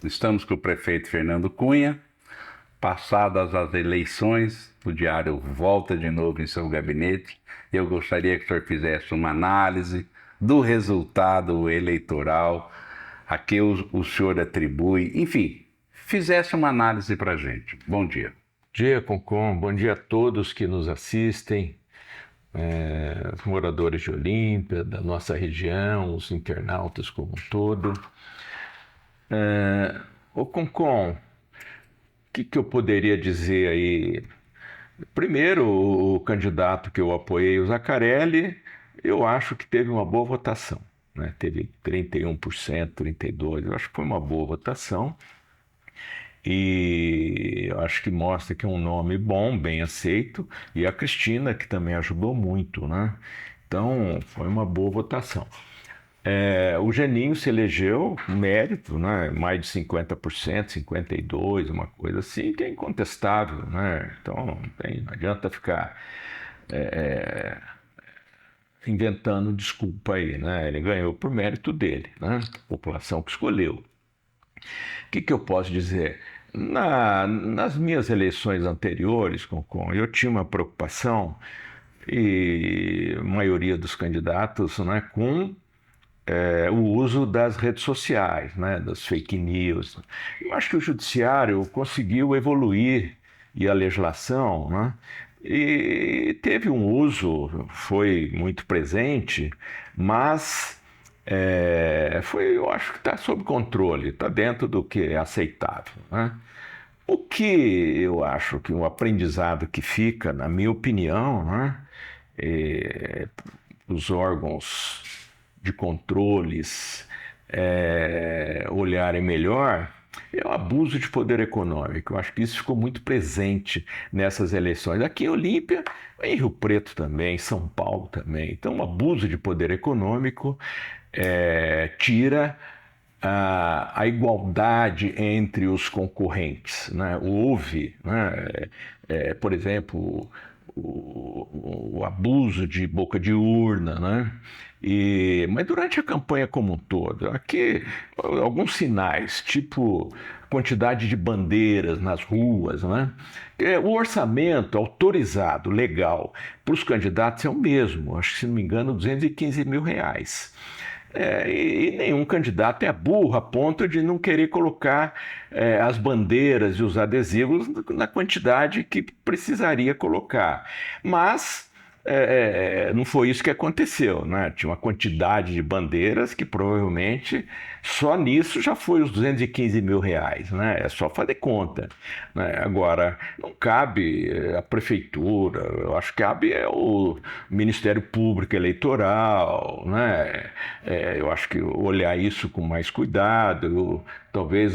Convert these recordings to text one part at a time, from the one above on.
Estamos com o prefeito Fernando Cunha. Passadas as eleições, o Diário volta de novo em seu gabinete. Eu gostaria que o senhor fizesse uma análise do resultado eleitoral a que o senhor atribui, enfim, fizesse uma análise para a gente. Bom dia. Bom dia, Concom. Bom dia a todos que nos assistem, os moradores de Olímpia, da nossa região, os internautas como um todo. Ô Concom, o que eu poderia dizer aí? Primeiro, o candidato que eu apoiei, o Zaccarelli, eu acho que teve uma boa votação, né? Teve 31%, 32%, eu acho que foi uma boa votação. E eu acho que mostra que é um nome bom, bem aceito, e a Cristina, que também ajudou muito, né? Então, foi uma boa votação. O Geninho se elegeu com mérito, né? Mais de 50%, 52%, uma coisa assim, que é incontestável, né? Então, não adianta ficar inventando desculpa aí, né? Ele ganhou por mérito dele, né? A população que escolheu. O que eu posso dizer? Nas minhas eleições anteriores, eu tinha uma preocupação, e a maioria dos candidatos, né, com o uso das redes sociais, né, das fake news. Eu acho que o judiciário conseguiu evoluir e a legislação, né, e teve um uso, foi muito presente, mas eu acho que está sob controle, está dentro do que é aceitável, né? O que eu acho que o aprendizado que fica, na minha opinião, né, os órgãos de controles olharem melhor, é o abuso de poder econômico. Eu acho que isso ficou muito presente nessas eleições. Aqui em Olímpia, em Rio Preto também, em São Paulo também. Então, o abuso de poder econômico tira a igualdade entre os concorrentes, né? Houve, né, por exemplo, o abuso de boca de urna, né? Mas durante a campanha como um todo, aqui alguns sinais, tipo quantidade de bandeiras nas ruas, né? O orçamento autorizado, legal, para os candidatos é o mesmo, acho que se não me engano, R$ 215 mil. E nenhum candidato é burro a ponto de não querer colocar as bandeiras e os adesivos na quantidade que precisaria colocar. Mas não foi isso que aconteceu, né? Tinha uma quantidade de bandeiras que provavelmente só nisso já foi os R$ 215 mil, né? É só fazer conta, né? Agora, não cabe a prefeitura, eu acho que cabe o Ministério Público Eleitoral, né? Eu acho que olhar isso com mais cuidado, talvez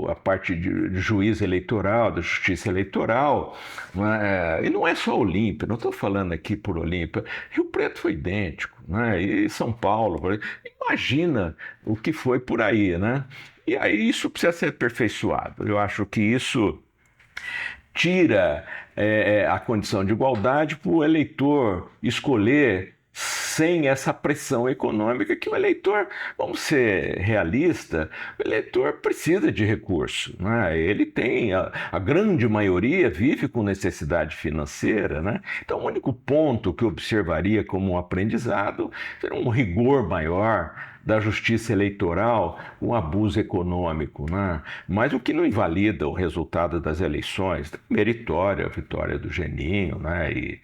a parte de juiz eleitoral, da justiça eleitoral, né? E não é só Olímpia, não estou falando aqui por Olímpia, Rio Preto foi idêntico, né? E São Paulo, imagina o que foi por aí, né? E aí isso precisa ser aperfeiçoado. Eu acho que isso tira a condição de igualdade para o eleitor escolher sem essa pressão econômica que o eleitor, vamos ser realista, o eleitor precisa de recurso, né? Ele tem, a grande maioria vive com necessidade financeira, né? Então o único ponto que eu observaria como um aprendizado seria um rigor maior da justiça eleitoral, um abuso econômico, né? Mas o que não invalida o resultado das eleições, meritória, a vitória do Geninho, né? E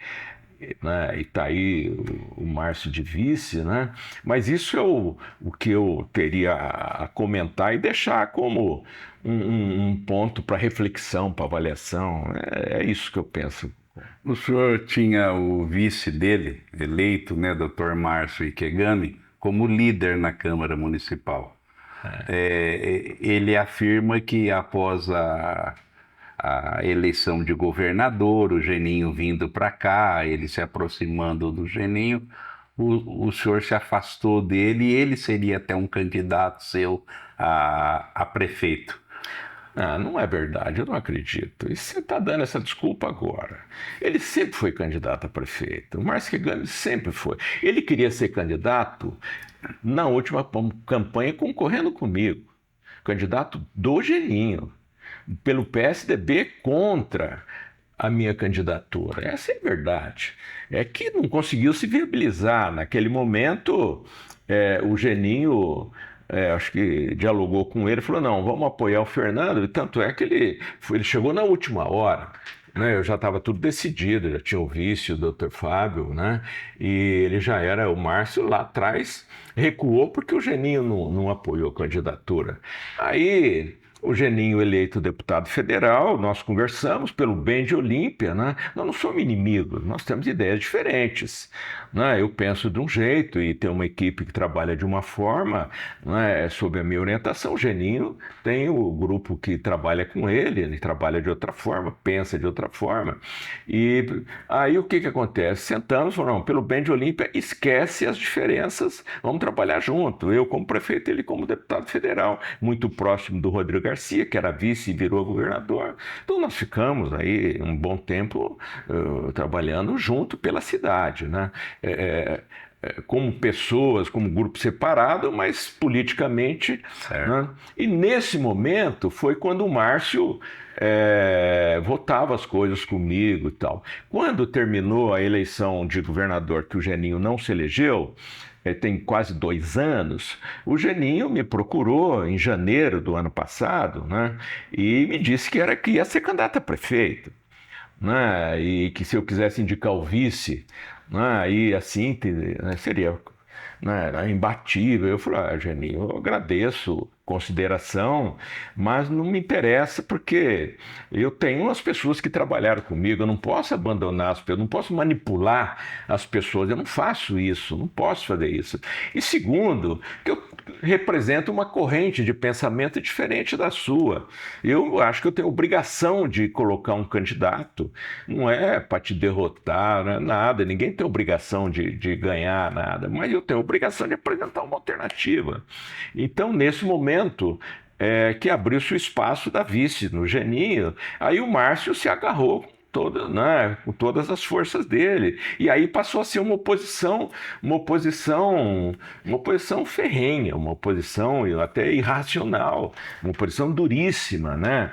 tá aí o Márcio de vice, né? Mas isso é o que eu teria a comentar e deixar como um ponto para reflexão, para avaliação. É isso que eu penso. O senhor tinha o vice dele, eleito, né, Dr. Márcio Ikegami, como líder na Câmara Municipal. Ele afirma que após a eleição de governador, o Geninho vindo para cá, ele se aproximando do Geninho, o senhor se afastou dele e ele seria até um candidato seu a prefeito. Não é verdade, eu não acredito. E você está dando essa desculpa agora. Ele sempre foi candidato a prefeito. O Márcio Kigami sempre foi. Ele queria ser candidato na última campanha concorrendo comigo. candidato do Geninho, pelo PSDB contra a minha candidatura. Essa é a verdade. É que não conseguiu se viabilizar. Naquele momento, o Geninho, acho que dialogou com ele, falou, não, vamos apoiar o Fernando, e tanto é que ele chegou na última hora. Né, eu já estava tudo decidido, já tinha o vice, o Dr. Fábio, né? E ele já era, o Márcio lá atrás recuou porque o Geninho não apoiou a candidatura. Aí o Geninho eleito deputado federal, nós conversamos pelo bem de Olímpia, né? Nós não somos inimigos, nós temos ideias diferentes. Né? Eu penso de um jeito e tem uma equipe que trabalha de uma forma, né? Sob a minha orientação. O Geninho tem o grupo que trabalha com ele trabalha de outra forma, pensa de outra forma. E aí o que acontece? Sentamos, falamos, não, pelo bem de Olímpia, esquece as diferenças, vamos trabalhar junto. Eu como prefeito, ele como deputado federal, muito próximo do Rodrigo Garcia, que era vice e virou governador. Então nós ficamos aí um bom tempo trabalhando junto pela cidade, né? Como pessoas, como grupo separado, mas politicamente. Né? E nesse momento foi quando o Márcio votava as coisas comigo e tal. Quando terminou a eleição de governador, que o Geninho não se elegeu, tem quase 2 anos, o Geninho me procurou em janeiro do ano passado, né? E me disse que ia ser candidato a prefeito. Né? E que se eu quisesse indicar o vice, né? Aí assim seria, né? Imbatível. Eu falei, Geninho, eu agradeço consideração, mas não me interessa porque eu tenho as pessoas que trabalharam comigo, eu não posso abandonar as pessoas, eu não posso manipular as pessoas, eu não faço isso, não posso fazer isso. E segundo, que eu represento uma corrente de pensamento diferente da sua. Eu acho que eu tenho obrigação de colocar um candidato, não é para te derrotar, não é nada, ninguém tem obrigação de ganhar nada, mas eu tenho obrigação de apresentar uma alternativa. Então, nesse momento, que abriu-se o espaço da vice no Geninho, aí o Márcio se agarrou né, com todas as forças dele, e aí passou a ser uma oposição ferrenha, uma oposição até irracional, uma oposição duríssima, né?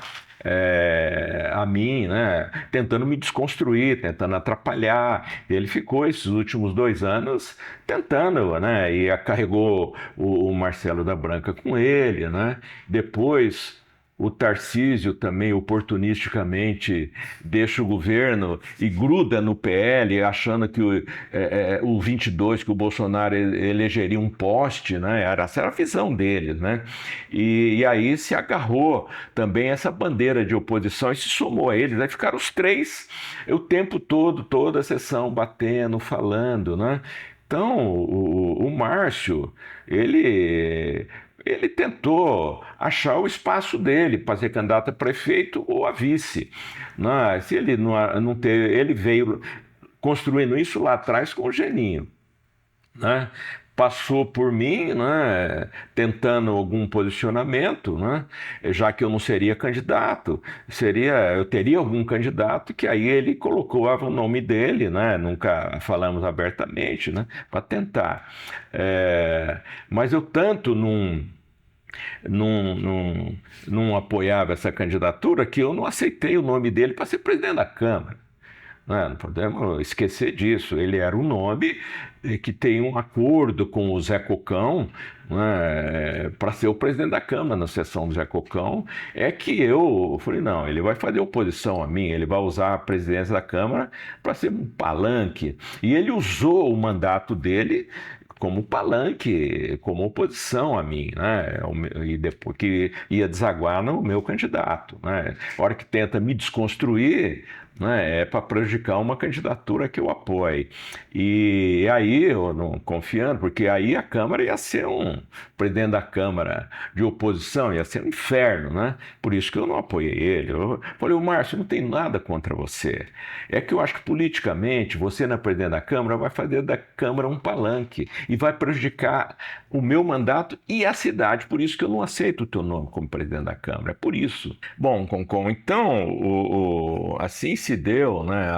A mim, né, tentando me desconstruir, tentando atrapalhar. Ele ficou esses últimos 2 anos tentando, né, e carregou o Marcelo da Branca com ele, né? Depois o Tarcísio também oportunisticamente deixa o governo e gruda no PL, achando que o 22, que o Bolsonaro elegeria um poste, né? Essa era a visão deles, né? E aí se agarrou também essa bandeira de oposição e se somou a eles. Aí ficaram os 3 o tempo todo, toda a sessão batendo, falando, né? Então, o Márcio, ele tentou achar o espaço dele para ser candidato a prefeito ou a vice. Né? Se ele não teve, ele veio construindo isso lá atrás com o Geninho. Né? Passou por mim, né, tentando algum posicionamento, né, já que eu não seria candidato, eu teria algum candidato que aí ele colocou o nome dele, né, nunca falamos abertamente, né, para tentar. Mas eu tanto não apoiava essa candidatura que eu não aceitei o nome dele para ser presidente da Câmara. Não podemos esquecer disso. Ele era um nome que tem um acordo com o Zé Cocão, né, para ser o presidente da Câmara na sessão do Zé Cocão. É que eu falei, não, ele vai fazer oposição a mim, ele vai usar a presidência da Câmara para ser um palanque. E ele usou o mandato dele como palanque, como oposição a mim, né? E depois que ia desaguar no meu candidato, né? A hora que tenta me desconstruir, né, é para prejudicar uma candidatura que eu apoio. E aí eu não confiando, porque aí a Câmara ia ser um presidente da Câmara de oposição, ia ser um inferno, né? Por isso que eu não apoiei ele. Eu falei, Márcio, não tem nada contra você. É que eu acho que politicamente você, na presidente da Câmara, vai fazer da Câmara um palanque e vai prejudicar o meu mandato e a cidade. Por isso que eu não aceito o teu nome como presidente da Câmara. É por isso. Bom, Concon, então, assim se deu, né,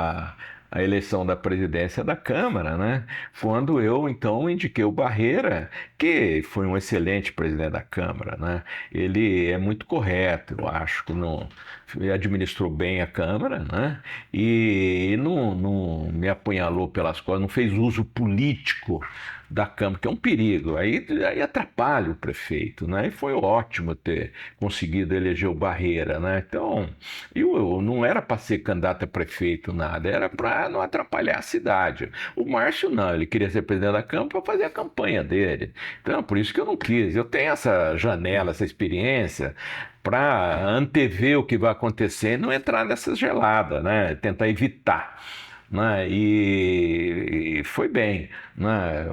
a eleição da presidência da Câmara, né? Quando eu, então, indiquei o Barreira, que foi um excelente presidente da Câmara, né? Ele é muito correto, eu acho que não administrou bem a Câmara, né? E não me apunhalou pelas costas, não fez uso político da Câmara, que é um perigo. Aí atrapalha o prefeito, né? E foi ótimo ter conseguido eleger o Barreira, né? Então, eu não era para ser candidato a prefeito, nada, era para não atrapalhar a cidade. O Márcio não, ele queria ser presidente da Câmara para fazer a campanha dele. Então, por isso que eu não quis. Eu tenho essa janela, essa experiência para antever o que vai acontecer e não entrar nessas geladas, né? Tentar evitar. Né? E foi bem, né?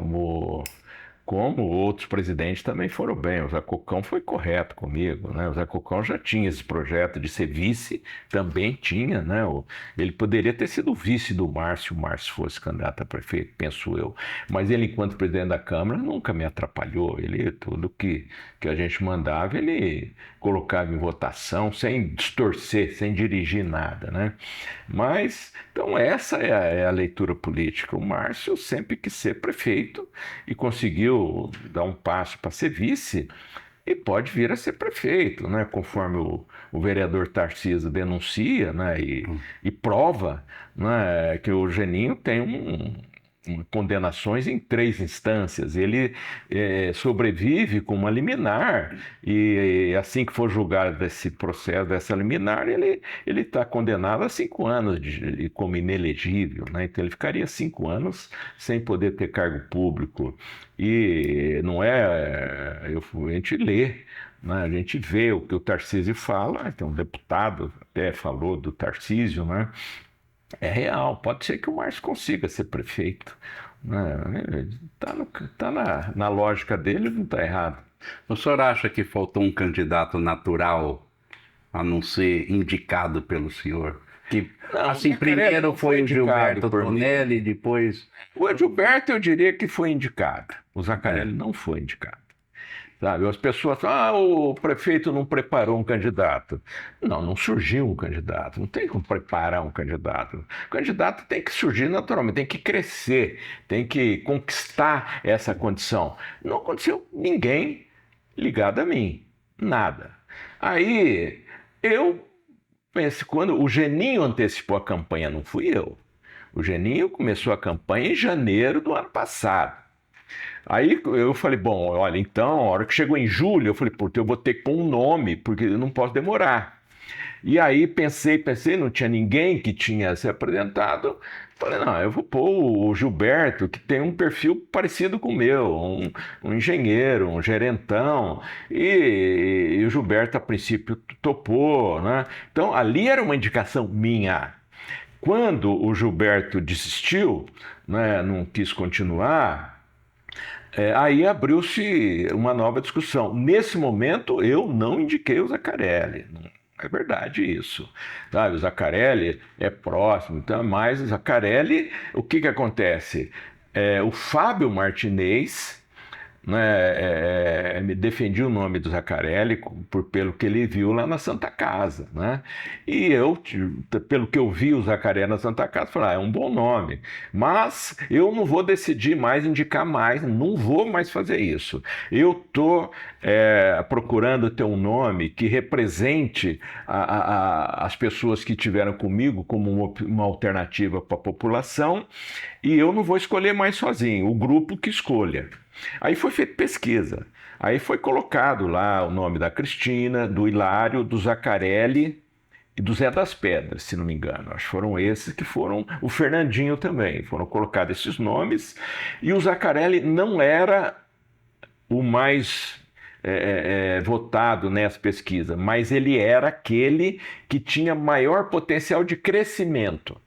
Como outros presidentes também foram bem. O Zé Cocão foi correto comigo, né? O Zé Cocão já tinha esse projeto de ser vice, também tinha, né? Ele poderia ter sido vice do Márcio, se o Márcio fosse candidato a prefeito, penso eu. Mas ele, enquanto presidente da Câmara, nunca me atrapalhou. Ele, tudo que a gente mandava, ele colocava em votação, sem distorcer, sem dirigir nada, né? Mas, então, essa é a leitura política. O Márcio sempre quis ser prefeito e conseguiu dar um passo para ser vice e pode vir a ser prefeito, né? Conforme o vereador Tarcísio denuncia, né? E prova, né? Que o Geninho tem condenações em 3 instâncias. Ele sobrevive com uma liminar e assim que for julgado desse processo, dessa liminar, ele está condenado a 5 anos como inelegível, né? Então ele ficaria 5 anos sem poder ter cargo público. E não é... a gente lê, né? A gente vê o que o Tarcísio fala, tem um deputado até falou do Tarcísio, né? É real, pode ser que o Márcio consiga ser prefeito, né? Tá na lógica dele, não está errado. O senhor acha que faltou um candidato natural a não ser indicado pelo senhor? Que, Não, assim, o Zacarelli primeiro não foi o Gilberto por mim. Tonelli, depois... O Gilberto eu diria que foi indicado, o Zacarelli não foi indicado. Sabe? As pessoas falam, o prefeito não preparou um candidato. Não surgiu um candidato, não tem como preparar um candidato. O candidato tem que surgir naturalmente, tem que crescer, tem que conquistar essa condição. Não aconteceu ninguém ligado a mim, nada. Aí eu penso, quando o Geninho antecipou a campanha, não fui eu. O Geninho começou a campanha em janeiro do ano passado. Aí eu falei, bom, olha, então, a hora que chegou em julho, eu falei, eu vou ter que pôr um nome, porque eu não posso demorar. E aí pensei, não tinha ninguém que tinha se apresentado. Falei, não, eu vou pôr o Gilberto, que tem um perfil parecido com o meu, um engenheiro, um gerentão. E o Gilberto, a princípio, topou, né? Então, ali era uma indicação minha. Quando o Gilberto desistiu, né, não quis continuar, aí abriu-se uma nova discussão. Nesse momento, eu não indiquei o Zacarelli. É verdade isso. Sabe? O Zacarelli é próximo, então, mas o Zacarelli, o que acontece? O Fábio Martinez, né, me defendia o nome do Zacarelli pelo que ele viu lá na Santa Casa, né? E eu, pelo que eu vi o Zacarelli na Santa Casa, falei, é um bom nome, mas eu não vou decidir mais, indicar mais, não vou mais fazer isso. Eu estou procurando ter um nome que represente as pessoas que estiveram comigo como uma alternativa para a população, e eu não vou escolher mais sozinho, o grupo que escolha. Aí foi feita pesquisa, aí foi colocado lá o nome da Cristina, do Hilário, do Zacarelli e do Zé das Pedras, se não me engano. Acho que foram esses que foram, o Fernandinho também, foram colocados esses nomes, e o Zacarelli não era o mais votado nessa pesquisa, mas ele era aquele que tinha maior potencial de crescimento.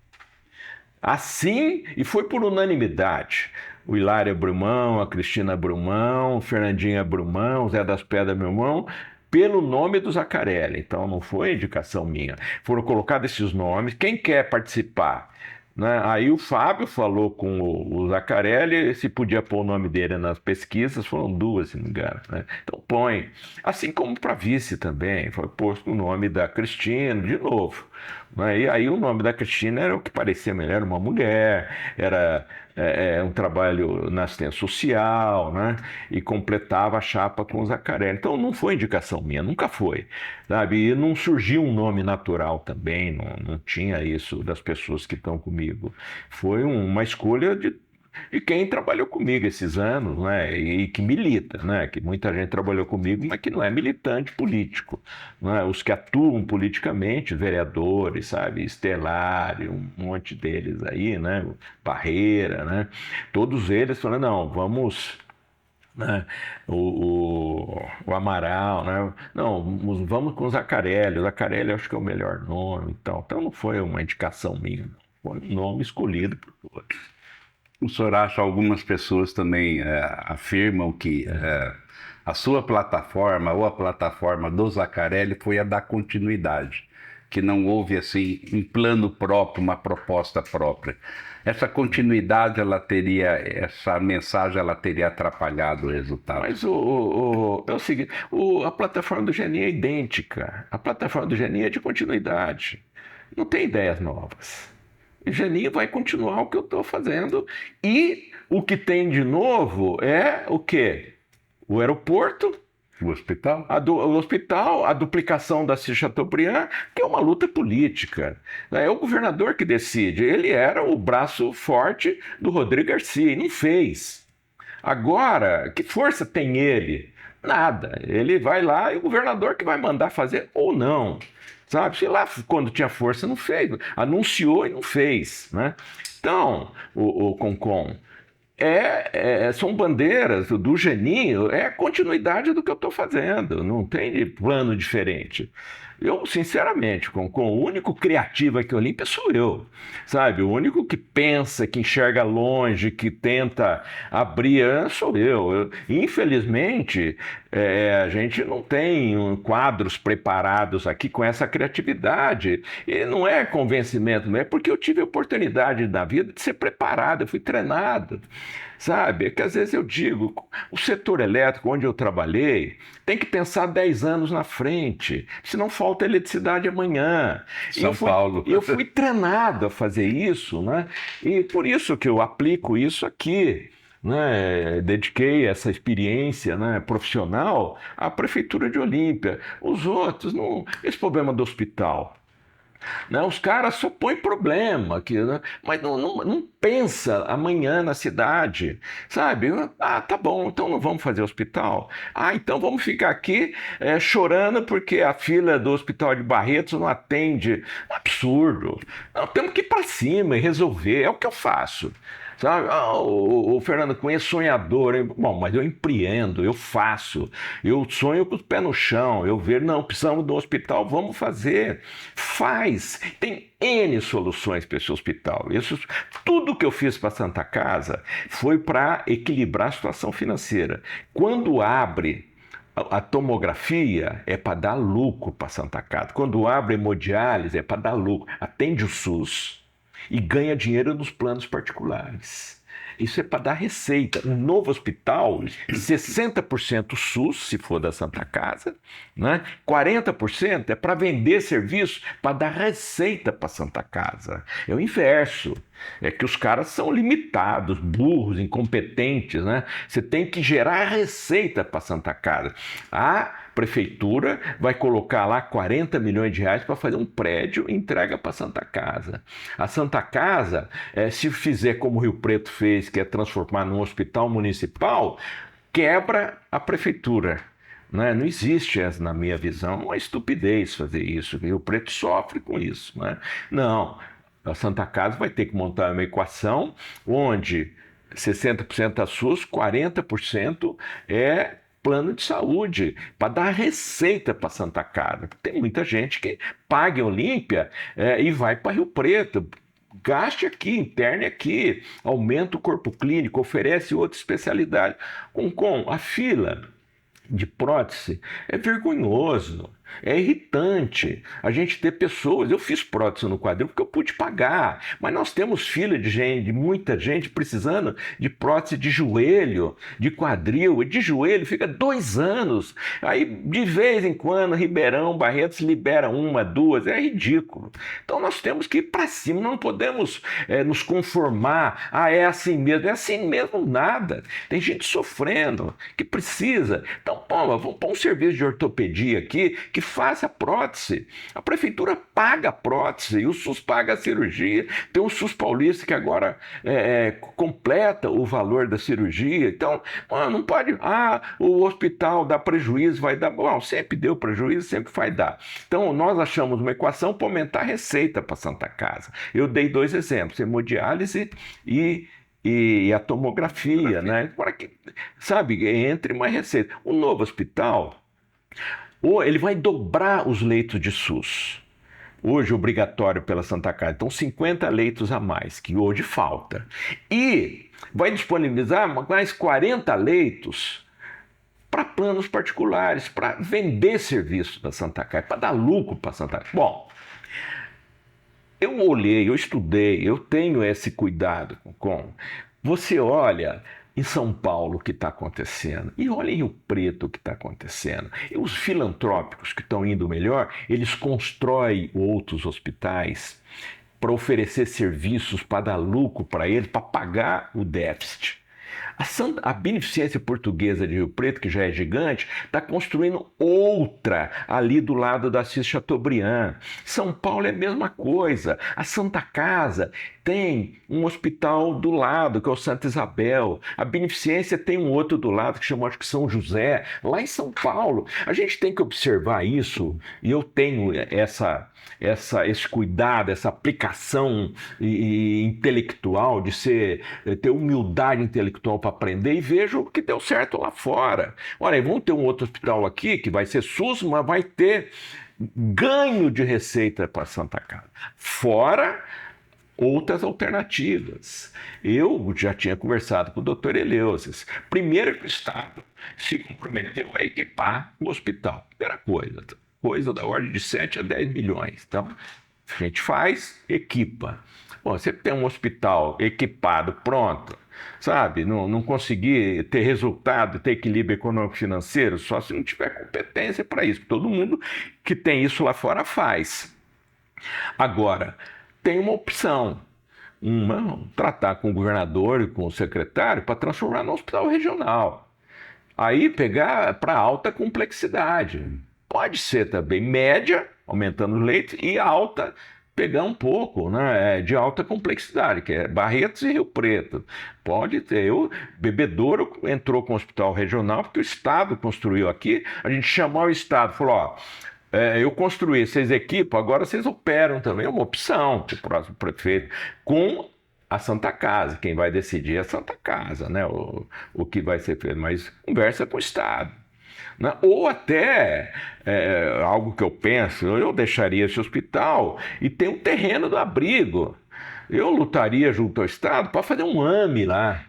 Assim, e foi por unanimidade. O Hilário Brumão, a Cristina Brumão, o Fernandinho Brumão, o Zé das Pedras Brumão, pelo nome do Zacarelli. Então não foi indicação minha. Foram colocados esses nomes. Quem quer participar né? Aí o Fábio falou com o Zaccarelli se podia pôr o nome dele nas pesquisas, foram duas, se não me engano, né? Então põe. Assim como para vice também, foi posto o nome da Cristina, de novo. Né? E aí o nome da Cristina era o que parecia melhor, era uma mulher, era um trabalho na assistência social, né? E completava a chapa com o Zaccarelli. Então não foi indicação minha, nunca foi, sabe? E não surgiu um nome natural também, não tinha isso das pessoas que estão comigo. Foi uma escolha de quem trabalhou comigo esses anos, né? E que milita, né? Que muita gente trabalhou comigo, mas que não é militante político, né? Os que atuam politicamente, vereadores, sabe? Estelário, um monte deles aí, né? Barreira, né? Todos eles falando, não, vamos, né? O Amaral, né? Não, vamos com o Zaccarelli. O Zaccarelli acho que é o melhor nome e tal. Então não foi uma indicação minha, não. Foi um nome escolhido por todos. O senhor acha, algumas pessoas também afirmam que a sua plataforma ou a plataforma do Zaccarelli foi a da continuidade, que não houve assim um plano próprio, uma proposta própria. Essa continuidade, essa mensagem, ela teria atrapalhado o resultado. Mas é o seguinte, a plataforma do Geninho é idêntica. A plataforma do Geninho é de continuidade. Não tem ideias novas. O Geninho vai continuar o que eu estou fazendo. E o que tem de novo é o quê? O aeroporto, O hospital? o hospital, a duplicação da Cis Chateaubriand, que é uma luta política. É o governador que decide. Ele era o braço forte do Rodrigo Garcia e não fez. Agora, que força tem ele? Nada. Ele vai lá e o governador que vai mandar fazer ou não. Sabe? Sei lá, quando tinha força, não fez. Anunciou e não fez. Né? Então, o Concon, são bandeiras do Geninho, é a continuidade do que eu estou fazendo, não tem plano diferente. Eu, sinceramente, o único criativo aqui Olímpia sou eu, sabe? O único que pensa, que enxerga longe, que tenta abrir, sou eu. Infelizmente, a gente não tem quadros preparados aqui com essa criatividade. E não é convencimento, não é porque eu tive a oportunidade na vida de ser preparado, eu fui treinado. Sabe? É que às vezes eu digo, o setor elétrico onde eu trabalhei tem que pensar 10 anos na frente, senão falta eletricidade amanhã. São Paulo. Eu fui treinado a fazer isso, né? E por isso que eu aplico isso aqui. Né, dediquei essa experiência, né, profissional à Prefeitura de Olímpia. Os outros, não, esse problema do hospital. Né? Os caras só põem problema, né? Mas não pensa amanhã na cidade, sabe? Ah, tá bom, então não vamos fazer hospital. Ah, então vamos ficar aqui chorando porque a fila do hospital de Barretos não atende. Um absurdo. Não, temos que ir para cima e resolver, é o que eu faço. Sabe? O Fernando Cunha é sonhador. Hein? Bom, mas eu empreendo, eu faço, eu sonho com os pés no chão, eu vejo, não, precisamos do hospital, vamos fazer. Faz. Tem N soluções para esse hospital. Tudo que eu fiz para a Santa Casa foi para equilibrar a situação financeira. Quando abre a tomografia, é para dar lucro para a Santa Casa. Quando abre a hemodiálise, é para dar lucro. Atende o SUS e ganha dinheiro nos planos particulares. Isso é para dar receita. Um novo hospital, 60% SUS, se for da Santa Casa, né? 40% é para vender serviço, para dar receita para a Santa Casa. É o inverso. É que os caras são limitados, burros, incompetentes, né? Você tem que gerar receita para a Santa Casa. A prefeitura vai colocar lá 40 milhões de reais para fazer um prédio e entrega para a Santa Casa. A Santa Casa, se fizer como o Rio Preto fez, que é transformar num hospital municipal, quebra a prefeitura. Né? Não existe, na minha visão, uma estupidez fazer isso. O Rio Preto sofre com isso. Né? Não, a Santa Casa vai ter que montar uma equação onde 60% é SUS, 40% é plano de saúde, para dar receita para Santa Casa. Tem muita gente que paga em Olímpia e vai para Rio Preto. Gaste aqui, interne aqui, aumenta o corpo clínico, oferece outra especialidade. Com a fila de prótese é vergonhoso. É irritante a gente ter pessoas. Eu fiz prótese no quadril porque eu pude pagar, mas nós temos fila de gente, de muita gente precisando de prótese de joelho, de quadril, e de joelho fica 2 anos. Aí, de vez em quando, Ribeirão Barretos libera 1, 2, é ridículo. Então nós temos que ir para cima, não podemos nos conformar. Ah, é assim mesmo. É assim mesmo nada. Tem gente sofrendo, que precisa. Então, vamos pôr um serviço de ortopedia aqui que faça prótese. A prefeitura paga a prótese e o SUS paga a cirurgia. Tem o SUS Paulista que agora completa o valor da cirurgia. Então, não pode... o hospital dá prejuízo, vai dar... Bom, sempre deu prejuízo, sempre vai dar. Então, nós achamos uma equação para aumentar a receita para a Santa Casa. Eu dei 2 exemplos, hemodiálise e a tomografia, né? Para que, sabe, entre mais receita. O novo hospital, ele vai dobrar os leitos de SUS. Hoje, obrigatório pela Santa Casa. Então, 50 leitos a mais, que hoje falta. E vai disponibilizar mais 40 leitos para planos particulares, para vender serviço da Santa Casa, para dar lucro para a Santa Casa. Bom, eu olhei, eu estudei, eu tenho esse cuidado com... Você olha em São Paulo o que está acontecendo, e olha em Rio Preto o que está acontecendo. E os filantrópicos que estão indo melhor, eles constroem outros hospitais para oferecer serviços, para dar lucro para eles, para pagar o déficit. A Beneficência Portuguesa de Rio Preto, que já é gigante, está construindo outra ali do lado da Assis Chateaubriand. São Paulo é a mesma coisa. A Santa Casa tem um hospital do lado, que é o Santa Isabel. A Beneficência tem um outro do lado, que chama, acho que São José, lá em São Paulo. A gente tem que observar isso, e eu tenho esse cuidado, essa aplicação intelectual, de ter humildade intelectual para aprender, e vejo o que deu certo lá fora. Olha, vamos ter um outro hospital aqui, que vai ser SUS, mas vai ter ganho de receita para a Santa Casa. Fora outras alternativas. Eu já tinha conversado com o doutor Eleusis. Primeiro que o Estado se comprometeu a equipar o hospital. Primeira coisa da ordem de 7 a 10 milhões. Então, a gente faz, equipa. Bom, você tem um hospital equipado, pronto, sabe? Não conseguir ter resultado, ter equilíbrio econômico-financeiro, só se não tiver competência para isso. Todo mundo que tem isso lá fora faz. Agora, tem uma opção, tratar com o governador e com o secretário para transformar no hospital regional. Aí pegar para alta complexidade. Pode ser também média, aumentando os leitos, e alta, pegar um pouco, né, de alta complexidade, que é Barretos e Rio Preto. Pode ter. O Bebedouro entrou com o hospital regional porque o Estado construiu aqui. A gente chamou o Estado, falou, eu construí, vocês equipam, agora vocês operam também. É uma opção para o próximo prefeito, com a Santa Casa. Quem vai decidir é a Santa Casa, né? O que vai ser feito, mas conversa com o Estado. Né? Ou até, algo que eu penso, eu deixaria esse hospital e tem um terreno do abrigo. Eu lutaria junto ao Estado para fazer um AME lá.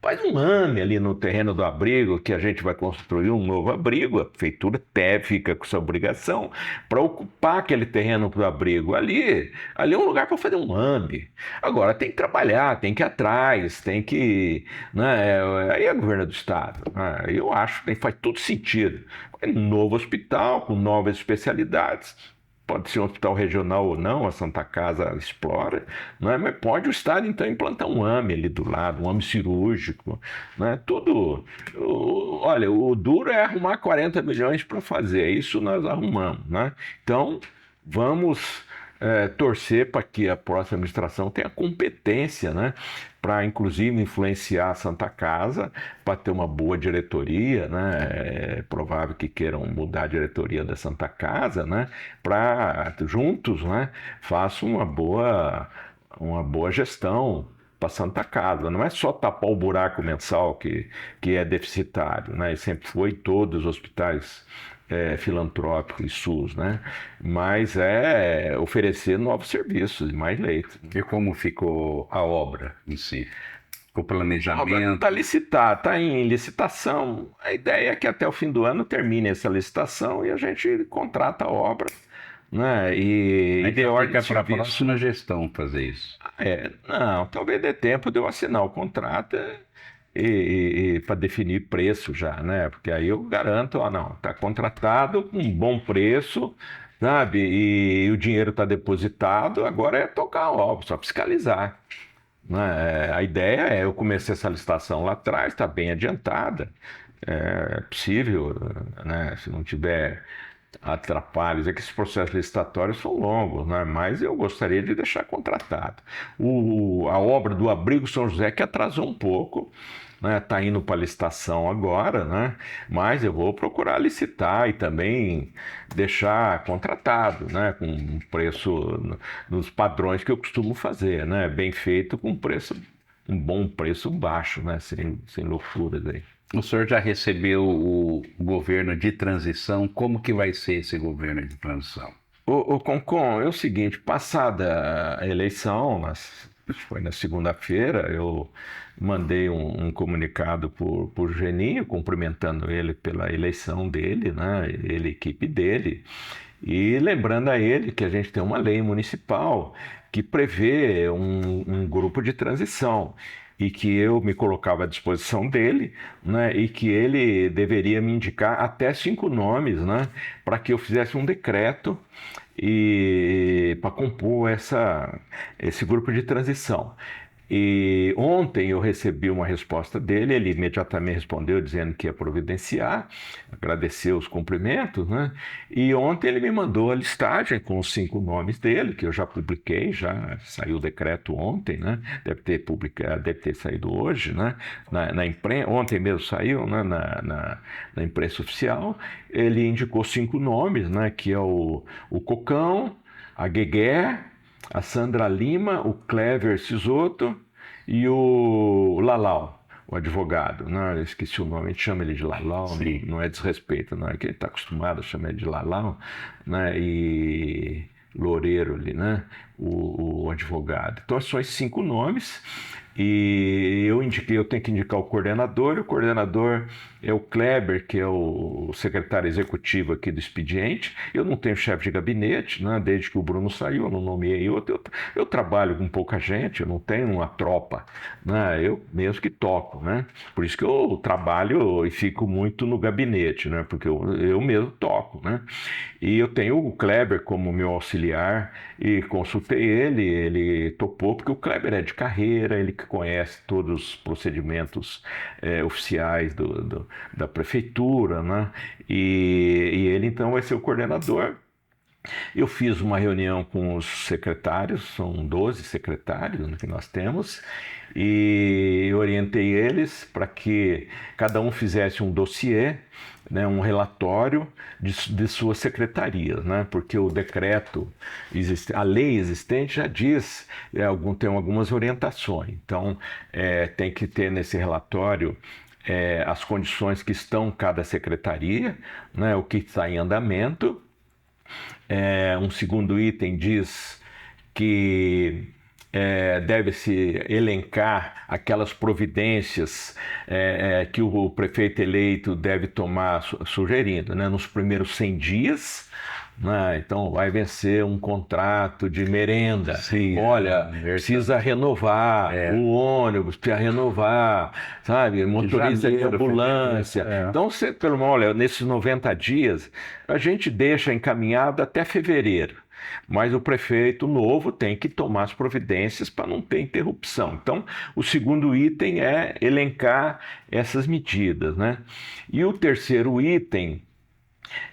Faz um AME ali no terreno do abrigo, que a gente vai construir um novo abrigo. A prefeitura até fica com essa obrigação para ocupar aquele terreno do abrigo. Ali é um lugar para fazer um AME. Agora tem que trabalhar, tem que ir atrás, tem que... Né, aí é o governo do Estado. Eu acho que faz todo sentido. É um novo hospital, com novas especialidades. Pode ser um hospital regional ou não, a Santa Casa explora, né? Mas pode o Estado, então, implantar um AME ali do lado, um AME cirúrgico, né? Tudo. Olha, o duro é arrumar 40 milhões para fazer, isso nós arrumamos, né? Então, vamos torcer para que a próxima administração tenha competência, né? Para, inclusive, influenciar a Santa Casa, para ter uma boa diretoria, né? É provável que queiram mudar a diretoria da Santa Casa, né? Para, juntos, né? Façam uma boa gestão para a Santa Casa. Não é só tapar o buraco mensal que é deficitário, né? E sempre foi em todos os hospitais filantrópicos e SUS, né? Mas oferecer novos serviços e mais leitos. E como ficou a obra em si? O planejamento. Está licitado, está em licitação. A ideia é que até o fim do ano termine essa licitação e a gente contrata a obra, né? E Aí dê ordem fica de para a serviço. próxima gestão fazer isso. Não, talvez dê tempo de eu assinar o contrato e para definir preço já, né? Porque aí eu garanto, não, está contratado com um bom preço, sabe? E o dinheiro está depositado, agora é tocar a obra, só fiscalizar. Né? A ideia é, eu comecei essa licitação lá atrás, está bem adiantada, é possível, né? Se não tiver atrapalhos, é que esses processos licitatórios são longos, né? Mas eu gostaria de deixar contratado. A obra do Abrigo São José que atrasou um pouco, né? Está indo para licitação agora, né? Mas eu vou procurar licitar e também deixar contratado, né? Com um preço nos padrões que eu costumo fazer, né? Bem feito com um bom preço baixo, né? Sem loucuras aí. O senhor já recebeu o governo de transição? Como que vai ser esse governo de transição? O Concon, é o seguinte, passada a eleição, foi na segunda-feira, eu mandei um comunicado por Geninho, cumprimentando ele pela eleição dele, né? Ele, equipe dele, e lembrando a ele que a gente tem uma lei municipal que prevê um grupo de transição e que eu me colocava à disposição dele, né, e que ele deveria me indicar até 5 nomes, né, para que eu fizesse um decreto e para compor esse grupo de transição. E ontem eu recebi uma resposta dele, ele imediatamente respondeu dizendo que ia providenciar, agradeceu os cumprimentos, né? E ontem ele me mandou a listagem com os 5 nomes dele, que eu já publiquei, já saiu o decreto ontem, né? Deve ter publicado, deve ter saído hoje, né? Na imprensa, ontem mesmo saiu, né? Na imprensa oficial. Ele indicou 5 nomes, né? Que é o Cocão, a Guegué, a Sandra Lima, o Clever Sisoto e o Lalau, o advogado. Não, eu esqueci o nome, a gente chama ele de Lalau, não é desrespeito, não é que ele está acostumado a chamar ele de Lalau, né? E Loureiro ali, né? O advogado. Então são esses 5 nomes. E eu tenho que indicar o coordenador é o Kleber, que é o secretário executivo aqui do expediente. Eu não tenho chefe de gabinete, né? Desde que o Bruno saiu, eu não nomeei outro. Eu trabalho com pouca gente, eu não tenho uma tropa, né? Eu mesmo que toco, né? Por isso que eu trabalho e fico muito no gabinete, né? Porque eu mesmo toco, né? E eu tenho o Kleber como meu auxiliar e consultei ele topou, porque o Kleber é de carreira, ele que conhece todos os procedimentos oficiais da prefeitura, né? E ele então vai ser o coordenador. Eu fiz uma reunião com os secretários, são 12 secretários que nós temos, e orientei eles para que cada um fizesse um dossiê, né, um relatório de suas secretarias, né, porque o decreto, a lei existente já diz, tem algumas orientações, então tem que ter nesse relatório as condições que estão cada secretaria, né, o que está em andamento. Um segundo item diz que deve-se elencar aquelas providências que o prefeito eleito deve tomar, sugerindo, né, nos primeiros 100 dias, né, então vai vencer um contrato de merenda. Sim, olha, precisa renovar o ônibus, precisa renovar, sabe, motorista de ambulância. Então, olha, nesses 90 dias, a gente deixa encaminhado até fevereiro. Mas o prefeito novo tem que tomar as providências para não ter interrupção. Então, o segundo item é elencar essas medidas, né? E o terceiro item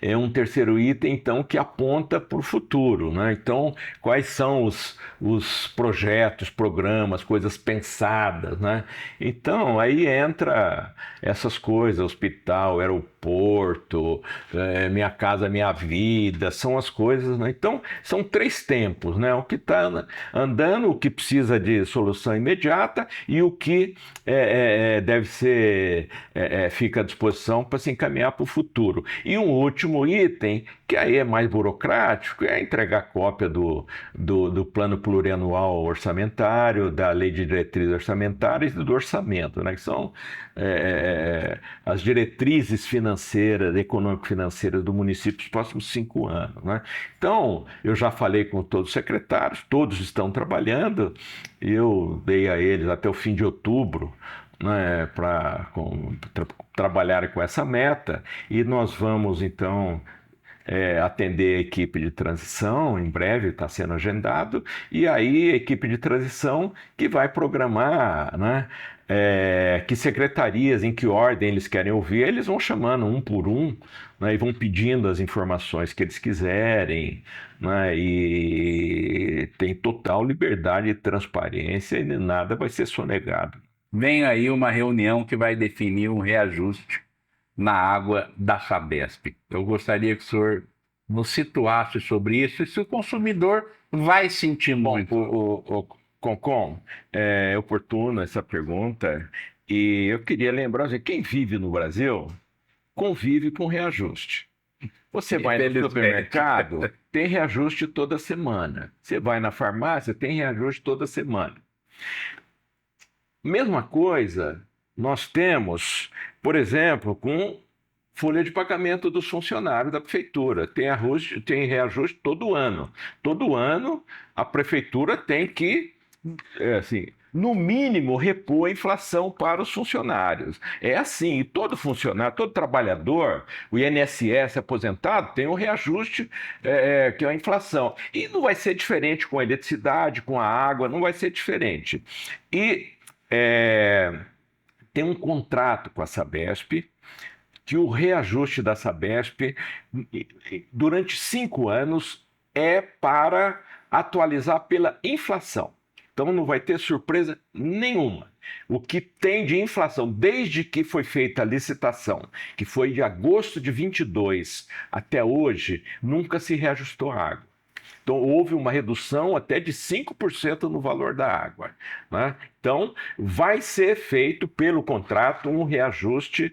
é um terceiro item, então, que aponta para o futuro, né? Então, quais são os projetos, programas, coisas pensadas, né? Então, aí entra essas coisas, hospital, aeroporto, Minha Casa Minha Vida, são as coisas, né? Então, são 3 tempos, né? O que está andando, o que precisa de solução imediata e o que deve ser, fica à disposição para se encaminhar para o futuro. E um último item, que aí é mais burocrático, é entregar cópia do plano plurianual orçamentário, da lei de diretrizes orçamentárias e do orçamento, né? Que são as diretrizes financeiras, econômico-financeiras do município nos próximos 5 anos, né? Então, eu já falei com todos os secretários, todos estão trabalhando, eu dei a eles até o fim de outubro, né, para trabalhar com essa meta, e nós vamos então atender a equipe de transição, em breve está sendo agendado, e aí a equipe de transição que vai programar, né, que secretarias, em que ordem eles querem ouvir, eles vão chamando um por um, né, e vão pedindo as informações que eles quiserem, né, e tem total liberdade e transparência e nada vai ser sonegado. Vem aí uma reunião que vai definir um reajuste na água da Sabesp. Eu gostaria que o senhor nos situasse sobre isso e se o consumidor vai sentir muito. O Concom, é oportuna essa pergunta e eu queria lembrar, quem vive no Brasil convive com reajuste. Você vai no supermercado, tem reajuste toda semana. Você vai na farmácia, tem reajuste toda semana. Mesma coisa nós temos, por exemplo, com folha de pagamento dos funcionários da prefeitura. Tem reajuste todo ano. Todo ano a prefeitura tem que, assim, no mínimo, repor a inflação para os funcionários. É assim, e todo funcionário, todo trabalhador, o INSS aposentado, tem um reajuste que é a inflação. E não vai ser diferente com a eletricidade, com a água, não vai ser diferente. E tem um contrato com a Sabesp, que o reajuste da Sabesp, durante 5 anos, é para atualizar pela inflação. Então não vai ter surpresa nenhuma. O que tem de inflação, desde que foi feita a licitação, que foi de agosto de 22 até hoje, nunca se reajustou a água. Então, houve uma redução até de 5% no valor da água, né? Então, vai ser feito pelo contrato um reajuste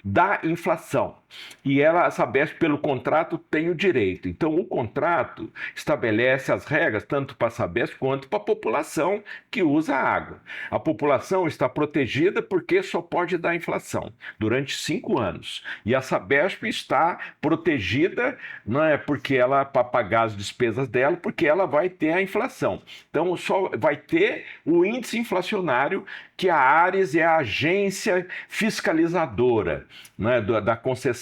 da inflação. E a Sabesp, pelo contrato, tem o direito. Então, o contrato estabelece as regras tanto para a Sabesp quanto para a população que usa a água. A população está protegida porque só pode dar inflação durante 5 anos. E a Sabesp está protegida, não é porque ela, para pagar as despesas dela, porque ela vai ter a inflação. Então, só vai ter o índice inflacionário, que a Ares é a agência fiscalizadora, né, da concessão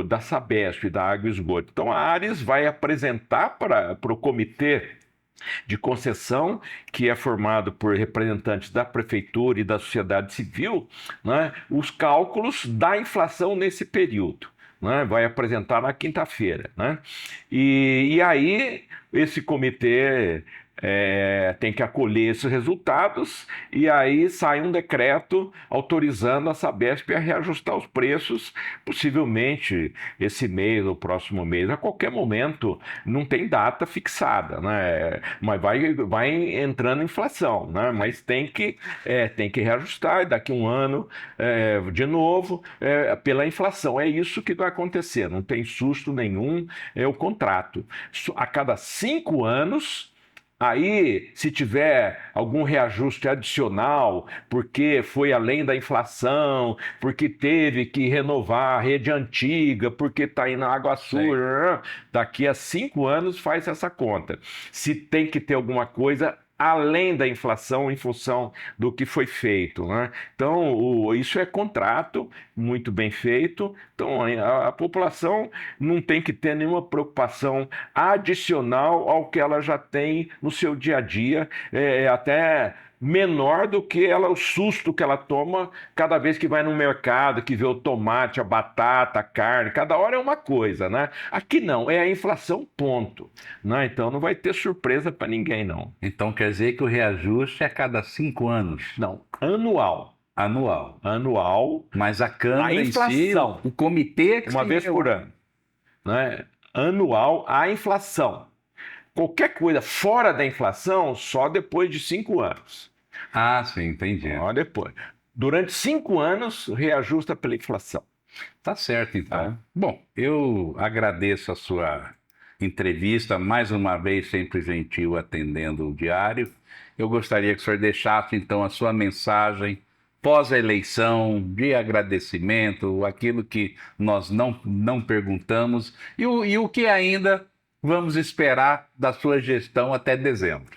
da Sabesp, da Água e Esgoto. Então, a Ares vai apresentar para o comitê de concessão, que é formado por representantes da prefeitura e da sociedade civil, né, os cálculos da inflação nesse período. Né, vai apresentar na quinta-feira. Né? E aí, esse comitê tem que acolher esses resultados e aí sai um decreto autorizando a Sabesp a reajustar os preços, possivelmente esse mês ou próximo mês, a qualquer momento, não tem data fixada, né? Mas vai entrando inflação, né? Mas tem que reajustar e daqui um ano de novo pela inflação. É isso que vai acontecer, não tem susto nenhum, é o contrato. A cada 5 anos. Aí, se tiver algum reajuste adicional, porque foi além da inflação, porque teve que renovar a rede antiga, porque está indo na água suja, daqui a 5 anos faz essa conta. Se tem que ter alguma coisa além da inflação em função do que foi feito, né? Então, isso é contrato muito bem feito. Então, a população não tem que ter nenhuma preocupação adicional ao que ela já tem no seu dia a dia, até menor do que o susto que ela toma cada vez que vai no mercado, que vê o tomate, a batata, a carne, cada hora é uma coisa, né? Aqui não, é a inflação, ponto. Né? Então não vai ter surpresa para ninguém, não. Então quer dizer que o reajuste é a cada 5 anos? Não, anual. Anual. Mas a Câmara a inflação, em si, o comitê... uma vez por ano. Né? Anual, a inflação. Qualquer coisa fora da inflação, só depois de 5 anos. Ah, sim, entendi. Só depois. Durante 5 anos, reajusta pela inflação. Tá certo, então. Tá? Bom, eu agradeço a sua entrevista, mais uma vez, sempre gentil atendendo o diário. Eu gostaria que o senhor deixasse, então, a sua mensagem pós a eleição, de agradecimento, aquilo que nós não perguntamos e o que ainda vamos esperar da sua gestão até dezembro.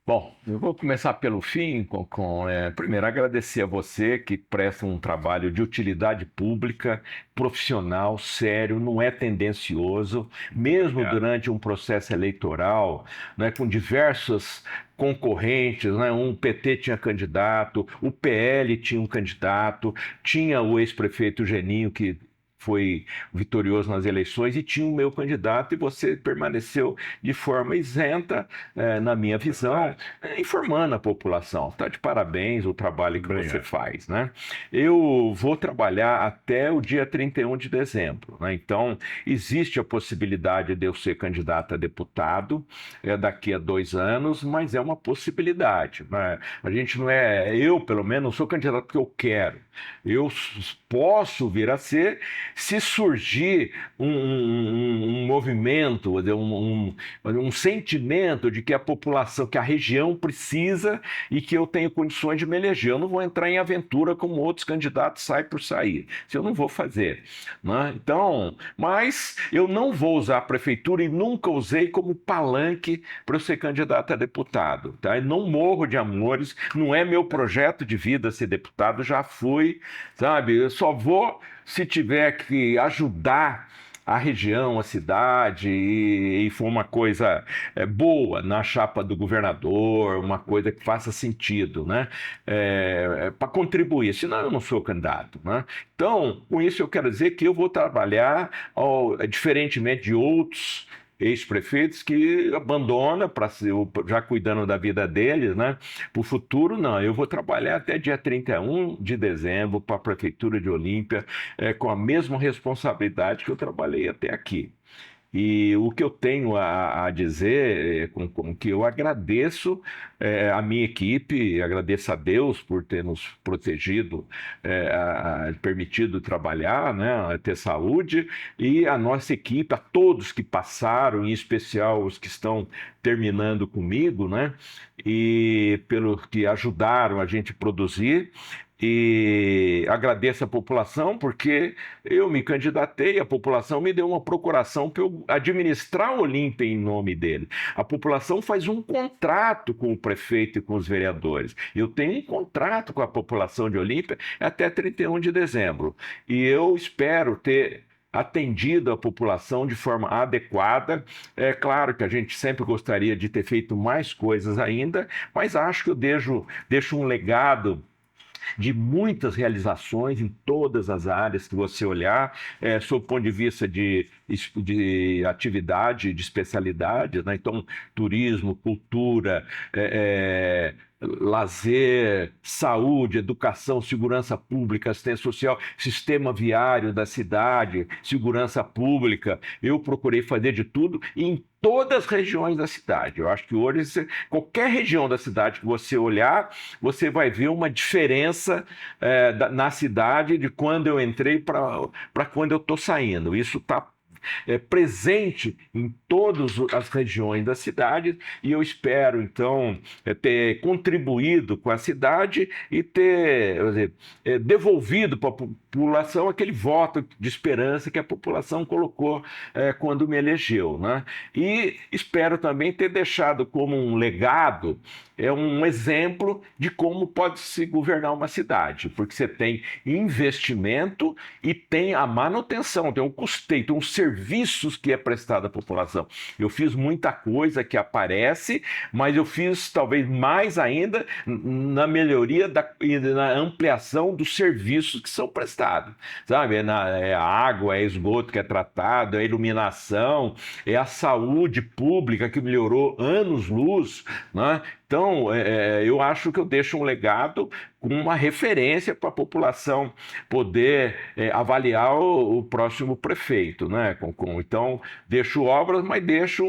Bom, eu vou começar pelo fim, primeiro agradecer a você que presta um trabalho de utilidade pública, profissional, sério, não é tendencioso, mesmo Obrigado. durante um processo eleitoral, né, com diversas concorrentes, né? Um PT tinha candidato, o PL tinha um candidato, tinha o ex-prefeito Geninho que foi vitorioso nas eleições e tinha o meu candidato e você permaneceu de forma isenta, na minha visão, informando a população. Está de parabéns o trabalho que você Obrigado. faz, né? Eu vou trabalhar até o dia 31 de dezembro, né? Então, existe a possibilidade de eu ser candidato a deputado daqui a 2 anos, mas é uma possibilidade, né? A gente não é, eu pelo menos, não sou candidato porque eu quero. Eu posso vir a ser se surgir um movimento, um sentimento de que a população, que a região precisa e que eu tenho condições de me eleger. Eu não vou entrar em aventura como outros candidatos saem por sair. Isso eu não vou fazer, né? Então, mas eu não vou usar a prefeitura e nunca usei como palanque para eu ser candidato a deputado, tá? Eu não morro de amores, não é meu projeto de vida ser deputado, já fui, sabe? Eu só vou se tiver que ajudar a região, a cidade, e for uma coisa boa na chapa do governador, uma coisa que faça sentido, né? Para contribuir, senão eu não sou candidato, né? Então, com isso eu quero dizer que eu vou trabalhar, diferentemente de outros ex-prefeitos que abandonam para já cuidando da vida deles, né? Para o futuro, não. Eu vou trabalhar até dia 31 de dezembro para a Prefeitura de Olímpia, com a mesma responsabilidade que eu trabalhei até aqui. E o que eu tenho a dizer, com que eu agradeço a minha equipe, agradeço a Deus por ter nos protegido, permitido trabalhar, né, ter saúde, e a nossa equipe, a todos que passaram, em especial os que estão terminando comigo, né, e pelos que ajudaram a gente a produzir. E agradeço a população porque eu me candidatei, a população me deu uma procuração para eu administrar a Olímpia em nome dele. A população faz um contrato com o prefeito e com os vereadores. Eu tenho um contrato com a população de Olímpia até 31 de dezembro. E eu espero ter atendido a população de forma adequada. É claro que a gente sempre gostaria de ter feito mais coisas ainda, mas acho que eu deixo um legado de muitas realizações em todas as áreas que você olhar, sob o ponto de vista de atividade, de especialidade, né? Então, turismo, cultura, lazer, saúde, educação, segurança pública, assistência social, sistema viário da cidade, segurança pública. Eu procurei fazer de tudo em todas as regiões da cidade. Eu acho que hoje, qualquer região da cidade que você olhar, você vai ver uma diferença na cidade de quando eu entrei para quando eu estou saindo. Isso está presente em todas as regiões da cidade e eu espero, então, ter contribuído com a cidade e ter, devolvido para a população aquele voto de esperança que a população colocou quando me elegeu, né? E espero também ter deixado como um legado um exemplo de como pode se governar uma cidade, porque você tem investimento e tem a manutenção, tem um custeio, tem uns serviços que é prestado à população. Eu fiz muita coisa que aparece, mas eu fiz talvez mais ainda na melhoria e na ampliação dos serviços que são prestados, sabe? É a água, é esgoto que é tratado, é a iluminação, é a saúde pública que melhorou anos-luz, né? Então, eu acho que eu deixo um legado com uma referência para a população poder avaliar o próximo prefeito, né? Então, deixo obras, mas deixo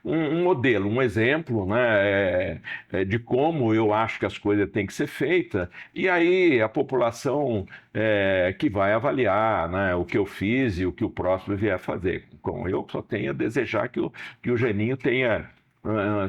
um modelo, um exemplo, né? De como eu acho que as coisas têm que ser feitas, e aí a população que vai avaliar, né, o que eu fiz e o que o próximo vier fazer. Bom, eu só tenho a desejar que o Geninho tenha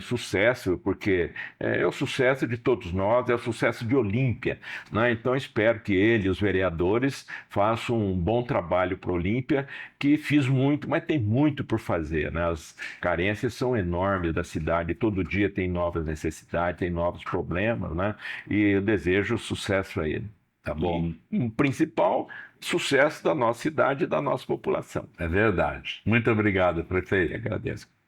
sucesso, porque é o sucesso de todos nós, é o sucesso de Olímpia, né? Então espero que ele e os vereadores façam um bom trabalho para Olímpia, que fiz muito, mas tem muito por fazer, né? As carências são enormes da cidade, todo dia tem novas necessidades, tem novos problemas, né? E eu desejo sucesso a ele, tá bom? Um principal sucesso da nossa cidade e da nossa população. É verdade. Muito obrigado, prefeito. Eu agradeço.